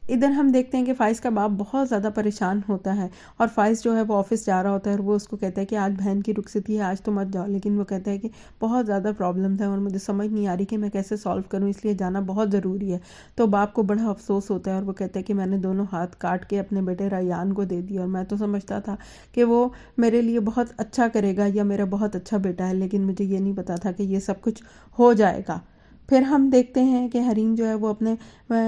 ادھر ہم دیکھتے ہیں کہ فائز کا باپ بہت زیادہ پریشان ہوتا ہے اور فائز جو ہے وہ آفس جا رہا ہوتا ہے اور وہ اس کو کہتا ہے کہ آج بہن کی رخصتی ہے، آج تو مت جاؤ، لیکن وہ کہتا ہے کہ بہت زیادہ پرابلم ہے اور مجھے سمجھ نہیں آ رہی کہ میں کیسے سالو کروں، اس لیے جانا بہت ضروری ہے۔ تو باپ کو بڑا افسوس ہوتا ہے اور وہ کہتا ہے کہ میں نے دونوں ہاتھ کاٹ کے اپنے بیٹے ریان کو دے دیا، اور میں تو سمجھتا تھا کہ وہ میرے لیے بہت اچھا کرے گا یا میرا بہت اچھا بیٹا ہے، لیکن مجھے یہ نہیں پتا تھا کہ یہ سب کچھ ہو جائے گا۔ پھر ہم دیکھتے ہیں کہ حریم جو ہے وہ اپنے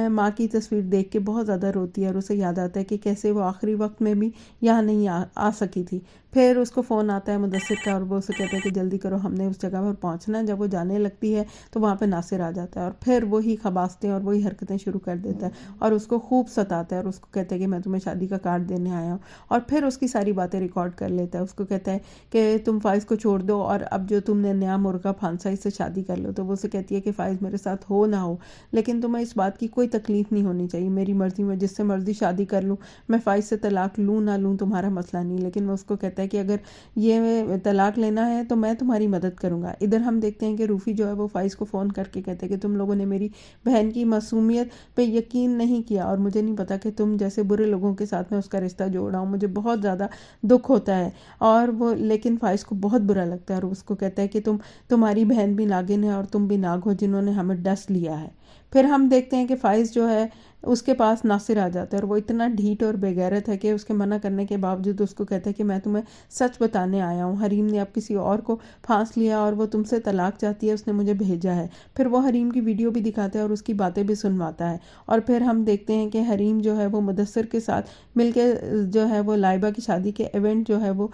ماں کی تصویر دیکھ کے بہت زیادہ روتی ہے اور اسے یاد آتا ہے کہ کیسے وہ آخری وقت میں بھی یہاں نہیں آ سکی تھی۔ پھر اس کو فون آتا ہے مدثر کا اور وہ اسے کہتا ہے کہ جلدی کرو، ہم نے اس جگہ پر پہنچنا ہے۔ جب وہ جانے لگتی ہے تو وہاں پہ ناصر آ جاتا ہے اور پھر وہی خباستیں اور وہی حرکتیں شروع کر دیتا ہے اور اس کو خوب ستاتا ہے اور اس کو کہتا ہے کہ میں تمہیں شادی کا کارڈ دینے آیا ہوں، اور پھر اس کی ساری باتیں ریکارڈ کر لیتا ہے۔ اس کو کہتا ہے کہ تم فائز کو چھوڑ دو اور اب جو تم نے نیا مرغا پھانسا اس سے شادی کر لو۔ تو وہ اسے کہتی ہے کہ فائز میرے ساتھ ہو نہ ہو، لیکن تمہیں اس بات کی کوئی تکلیف نہیں ہونی چاہیے، میری مرضی، میں جس سے مرضی شادی کر لوں، میں فائز سے طلاق لوں نہ لوں تمہارا مسئلہ نہیں۔ لیکن وہ اس کو کہتا ہے کہ اگر یہ طلاق لینا ہے تو میں تمہاری مدد کروں گا۔ ادھر ہم دیکھتے ہیں کہ روفی جو ہے وہ فائز کو فون کر کے کہتے ہیں کہ تم لوگوں نے میری بہن کی معصومیت پہ یقین نہیں کیا اور مجھے نہیں پتا کہ تم جیسے برے لوگوں کے ساتھ میں اس کا رشتہ جوڑا ہوں، مجھے بہت زیادہ دکھ ہوتا ہے۔ اور وہ لیکن فائز کو بہت برا لگتا ہے اور اس کو کہتا ہے کہ تمہاری بہن بھی ناگن ہے اور تم بھی ناگ ہو جنہوں نے ہمیں ڈس لیا ہے۔ پھر ہم دیکھتے ہیں کہ فائز جو ہے اس کے پاس ناصر آ جاتا ہے اور وہ اتنا ڈھیٹ اور بے غیرت ہے کہ اس کے منع کرنے کے باوجود اس کو کہتا ہے کہ میں تمہیں سچ بتانے آیا ہوں، حریم نے اب کسی اور کو پھانس لیا اور وہ تم سے طلاق چاہتی ہے، اس نے مجھے بھیجا ہے۔ پھر وہ حریم کی ویڈیو بھی دکھاتا ہے اور اس کی باتیں بھی سنواتا ہے، اور پھر ہم دیکھتے ہیں کہ حریم جو ہے وہ مدثر کے ساتھ مل کے جو ہے وہ لائبہ کی شادی کے ایونٹ جو ہے وہ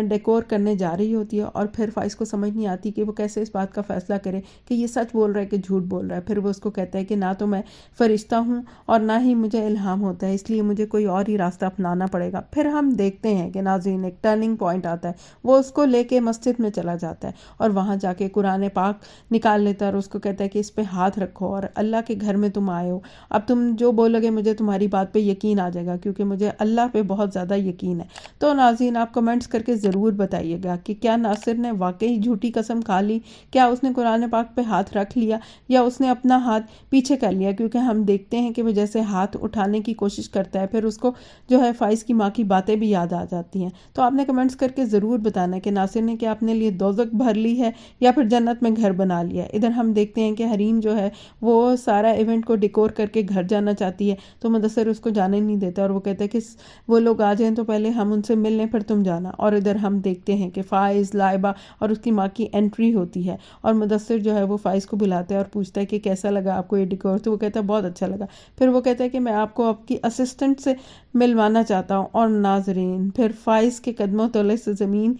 ڈیکور کرنے جا رہی ہوتی ہے، اور پھر فائز کو سمجھ نہیں آتی کہ وہ کیسے اس بات کا فیصلہ کرے کہ یہ سچ بول رہا ہے کہ جھوٹ بول رہا ہے۔ پھر وہ اس کو کہتا ہے کہ نہ تو میں فرشتہ ہوں اور نہ ہی مجھے الہام ہوتا ہے، اس لیے مجھے کوئی اور ہی راستہ اپنانا پڑے گا۔ پھر ہم دیکھتے ہیں کہ ناظرین ایک ٹرننگ پوائنٹ آتا ہے، وہ اس کو لے کے مسجد میں چلا جاتا ہے اور وہاں جا کے قرآن پاک نکال لیتا ہے اور اس کو کہتا ہے کہ اس پہ ہاتھ رکھو اور اللہ کے گھر میں تم آئے ہو، اب تم جو بولو گے مجھے تمہاری بات پہ یقین آ جائے گا، کیونکہ مجھے اللہ پہ بہت زیادہ یقین ہے۔ تو ناظرین آپ کمنٹس کر کے ضرور بتائیے گا کہ کیا ناصر نے واقعی جھوٹی قسم کھا لی، کیا اس نے قرآن پاک پہ ہاتھ رکھ لیا یا اس نے اپنا ہاتھ پیچھے کر لیا، کیونکہ ہم دیکھتے ہیں کہ وہ جیسے ہاتھ اٹھانے کی کوشش کرتا ہے پھر اس کو جو ہے فائز کی ماں کی باتیں بھی یاد آ جاتی ہیں۔ تو آپ نے کمنٹس کر کے ضرور بتانا کہ ناصر نے کیا اپنے لیے دوزخ بھر لی ہے یا پھر جنت میں گھر بنا لیا ہے۔ ادھر ہم دیکھتے ہیں کہ حریم جو ہے وہ سارا ایونٹ کو ڈیکور کر کے گھر جانا چاہتی ہے، تو مدثر اس کو جانے نہیں دیتا اور وہ کہتا ہے کہ وہ لوگ آ جائیں تو پہلے ہم ان سے مل لیں پھر تم جانا۔ اور ادھر ہم دیکھتے ہیں کہ فائز، لائبہ اور اس کی ماں کی انٹری ہوتی ہے اور مدثر جو ہے وہ فائز کو بلاتا ہے اور پوچھتا ہے کہ کیسا لگا آپ کو یہ ڈیکور، تو وہ کہتا ہے بہت اچھا لگا۔ پھر وہ کہتا ہے کہ میں آپ کو آپ کی اسسٹنٹ سے ملوانا چاہتا ہوں، اور ناظرین پھر فائز کے قدموں تلے سے زمین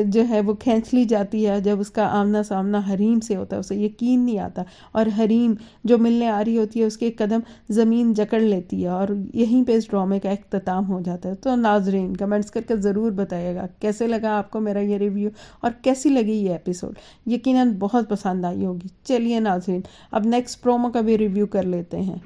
جو ہے وہ کھینچ لی جاتی ہے جب اس کا آمنا سامنا حریم سے ہوتا ہے، اسے یقین نہیں آتا اور حریم جو ملنے آ رہی ہوتی ہے اس کے قدم زمین جکڑ لیتی ہے اور یہیں پہ اس ڈرامے کا اختتام ہو جاتا ہے۔ تو ناظرین کمنٹس کر کے ضرور بتائیے گا کیسے لگا آپ کو میرا یہ ریویو اور کیسی لگی یہ ایپیسوڈ، یقیناً بہت پسند آئی ہوگی۔ چلیے ناظرین اب نیکسٹ پرومو کا بھی ریویو کر لیتے ہیں۔